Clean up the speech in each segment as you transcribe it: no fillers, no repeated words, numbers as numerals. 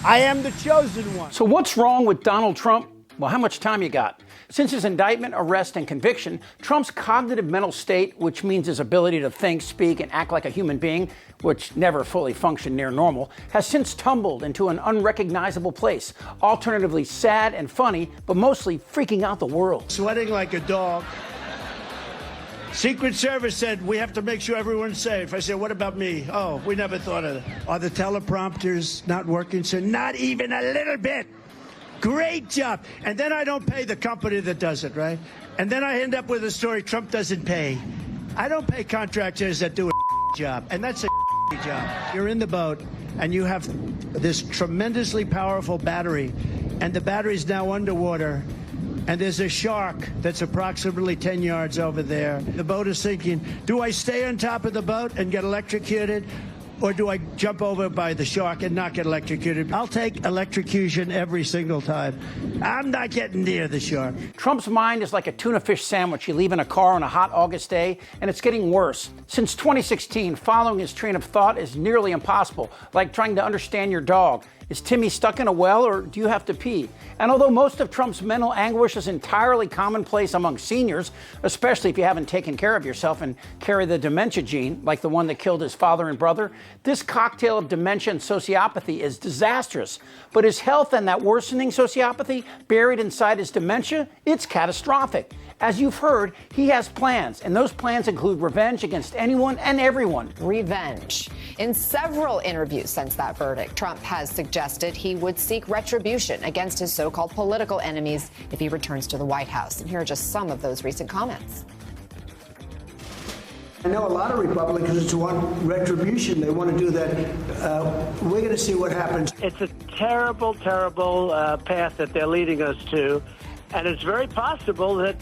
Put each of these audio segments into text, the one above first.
I am the chosen one. So what's wrong with Donald Trump? Well, how much time you got? Since his indictment, arrest, and conviction, Trump's cognitive mental state, which means his ability to think, speak, and act like a human being, which never fully functioned near normal, has since tumbled into an unrecognizable place, alternatively sad and funny, but mostly freaking out the world. Sweating like a dog. Secret Service said, we have to make sure everyone's safe. I said, what about me? Oh, we never thought of it. Are the teleprompters not working, sir? Not even a little bit. Great job. And then I don't pay the company that does it, right? And then I end up with a story Trump doesn't pay. I don't pay contractors that do a job. And that's a job. You're in the boat and you have this tremendously powerful battery. And the battery's now underwater. And there's a shark that's approximately 10 yards over there. The boat is sinking. Do I stay on top of the boat and get electrocuted? Or do I jump over by the shark and not get electrocuted? I'll take electrocution every single time. I'm not getting near the shark. Trump's mind is like a tuna fish sandwich you leave in a car on a hot August day, and it's getting worse. Since 2016, following his train of thought is nearly impossible, like trying to understand your dog. Is Timmy stuck in a well, or do you have to pee? And although most of Trump's mental anguish is entirely commonplace among seniors, especially if you haven't taken care of yourself and carry the dementia gene, like the one that killed his father and brother, this cocktail of dementia and sociopathy is disastrous. But his health and that worsening sociopathy buried inside his dementia, it's catastrophic. As you've heard, he has plans, and those plans include revenge against anyone and everyone. Revenge. In several interviews since that verdict, Trump has suggested he would seek retribution against his so-called political enemies if he returns to the White House. And here are just some of those recent comments. I know a lot of Republicans want retribution. They want to do that. We're going to see what happens. It's a terrible, terrible path that they're leading us to. And it's very possible that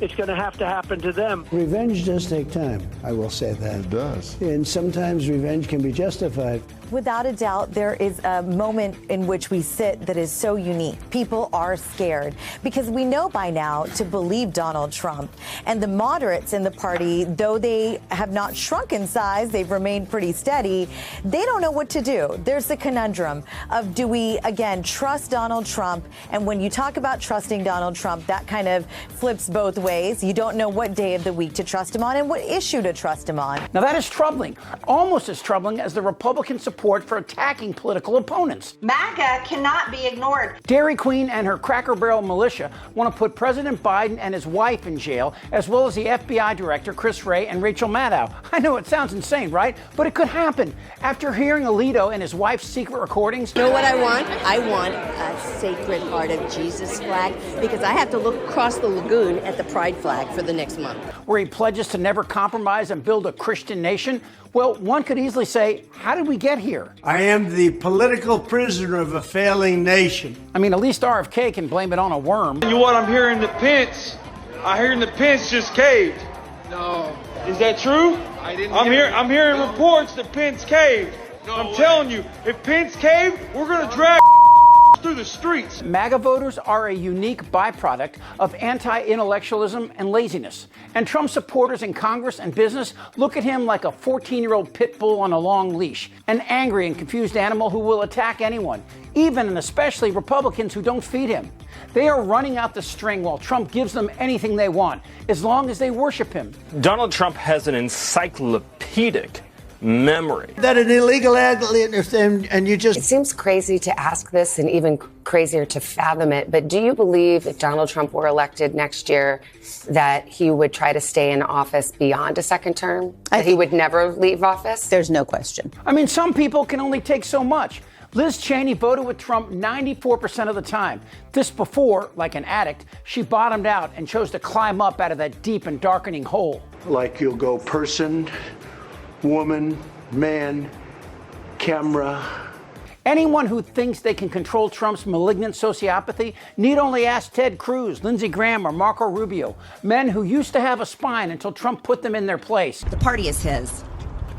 it's going to happen to them. Revenge does take time, I will say that. It does. And sometimes revenge can be justified. Without a doubt, there is a moment in which we sit that is so unique. People are scared because we know by now to believe Donald Trump. And the moderates in the party, though they have not shrunk in size, they've remained pretty steady, they don't know what to do. There's the conundrum of, do we, again, trust Donald Trump? And when you talk about trusting Donald Trump, that kind of flips both ways. You don't know what day of the week to trust him on and what issue to trust him on. Now that is troubling, almost as troubling as the Republican support for attacking political opponents. MAGA cannot be ignored. Dairy Queen and her Cracker Barrel militia want to put President Biden and his wife in jail, as well as the FBI director, Chris Wray, and Rachel Maddow. I know it sounds insane, right? But it could happen. After hearing Alito and his wife's secret recordings. You know what I want? I want a Sacred Heart of Jesus flag, because I have to look across the lagoon at the Pride flag for the next month. Where he pledges to never compromise and build a Christian nation. Well, one could easily say, how did we get here? I am the political prisoner of a failing nation. I mean, at least RFK can blame it on a worm. You know what? I'm hearing the Pence. I'm hearing the Pence just caved. No. Is that true? I didn't. I'm hearing reports that Pence caved. No I'm way. telling you, if Pence caved, we're gonna drag through the streets. MAGA voters are a unique byproduct of anti-intellectualism and laziness. And Trump supporters in Congress and business look at him like a 14-year-old pit bull on a long leash, an angry and confused animal who will attack anyone, even and especially Republicans who don't feed him. They are running out the string while Trump gives them anything they want, as long as they worship him. Donald Trump has an encyclopedic memory. That an illegal alien, and you just... It seems crazy to ask this and even crazier to fathom it, but do you believe if Donald Trump were elected next year that he would try to stay in office beyond a second term? That he would never leave office? There's no question. I mean, some people can only take so much. Liz Cheney voted with Trump 94% of the time. This before, like an addict, she bottomed out and chose to climb up out of that deep and darkening hole. Like you'll go person, woman, man, camera. Anyone who thinks they can control Trump's malignant sociopathy need only ask Ted Cruz, Lindsey Graham, or Marco Rubio, men who used to have a spine until Trump put them in their place. The party is his.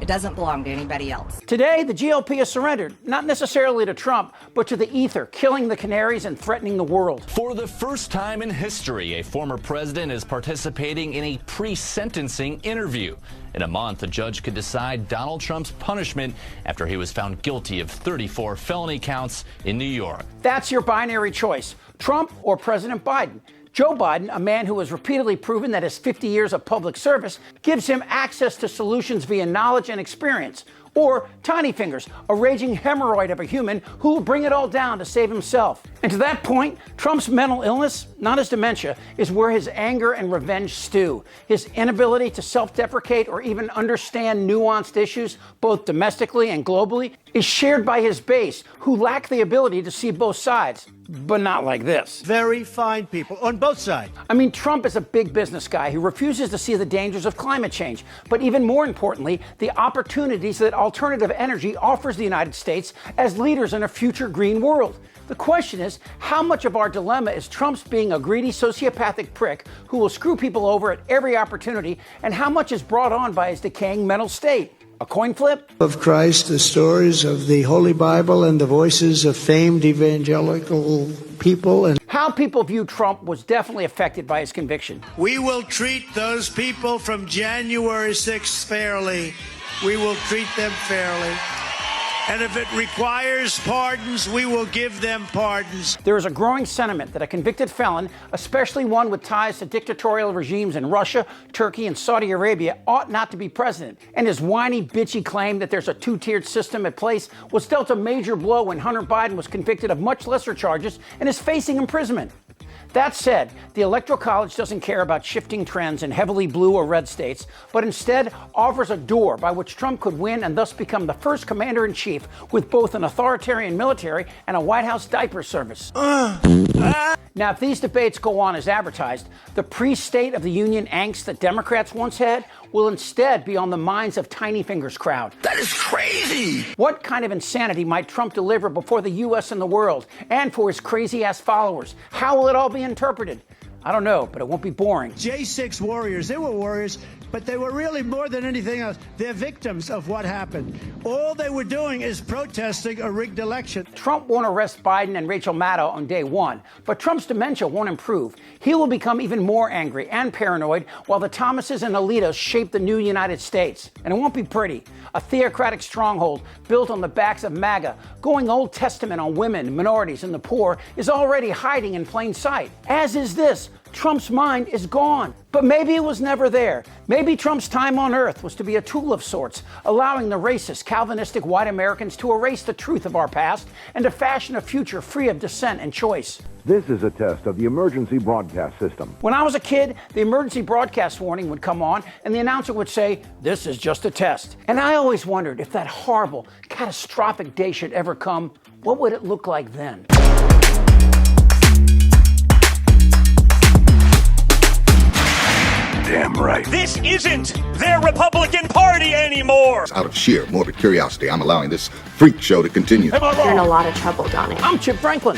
It doesn't belong to anybody else. Today, the GOP has surrendered, not necessarily to Trump, but to the ether, killing the canaries and threatening the world. For the first time in history, a former president is participating in a pre-sentencing interview. In a month, a judge could decide Donald Trump's punishment after he was found guilty of 34 felony counts in New York. That's your binary choice, Trump or President Biden. Joe Biden, a man who has repeatedly proven that his 50 years of public service gives him access to solutions via knowledge and experience. Or Tiny Fingers, a raging hemorrhoid of a human who will bring it all down to save himself. And to that point, Trump's mental illness, not his dementia, is where his anger and revenge stew. His inability to self-deprecate or even understand nuanced issues, both domestically and globally, is shared by his base, who lack the ability to see both sides. But not like this. Very fine people on both sides. I mean, Trump is a big business guy who refuses to see the dangers of climate change, but even more importantly, the opportunities that alternative energy offers the United States as leaders in a future green world. The question is, how much of our dilemma is Trump's being a greedy, sociopathic prick who will screw people over at every opportunity, and how much is brought on by his decaying mental state? A coin flip? Of Christ, the stories of the Holy Bible, and the voices of famed evangelical people. And how people view Trump was definitely affected by his conviction. We will treat those people from January 6th fairly. We will treat them fairly. And if it requires pardons, we will give them pardons. There is a growing sentiment that a convicted felon, especially one with ties to dictatorial regimes in Russia, Turkey, and Saudi Arabia, ought not to be president. And his whiny, bitchy claim that there's a two-tiered system at place was dealt a major blow when Hunter Biden was convicted of much lesser charges and is facing imprisonment. That said, the Electoral College doesn't care about shifting trends in heavily blue or red states, but instead offers a door by which Trump could win and thus become the first commander-in-chief with both an authoritarian military and a White House diaper service. Now, if these debates go on as advertised, the pre-State of the Union angst that Democrats once had will instead be on the minds of Tiny Fingers crowd. That is crazy! What kind of insanity might Trump deliver before the U.S. and the world, and for his crazy-ass followers? How will it all be interpreted? I don't know, but it won't be boring. J6 warriors, they were warriors, but they were really more than anything else. They're victims of what happened. All they were doing is protesting a rigged election. Trump won't arrest Biden and Rachel Maddow on day one, but Trump's dementia won't improve. He will become even more angry and paranoid while the Thomases and Alitas shape the new United States. And it won't be pretty. A theocratic stronghold built on the backs of MAGA, going Old Testament on women, minorities, and the poor, is already hiding in plain sight. As is this. Trump's mind is gone. But maybe it was never there. Maybe Trump's time on earth was to be a tool of sorts, allowing the racist, Calvinistic white Americans to erase the truth of our past and to fashion a future free of dissent and choice. This is a test of the emergency broadcast system. When I was a kid, the emergency broadcast warning would come on and the announcer would say, "This is just a test." And I always wondered if that horrible, catastrophic day should ever come, what would it look like then? Damn right. This isn't their Republican Party anymore. Out of sheer morbid curiosity, I'm allowing this freak show to continue. You're in a lot of trouble, Donnie. I'm Chip Franklin.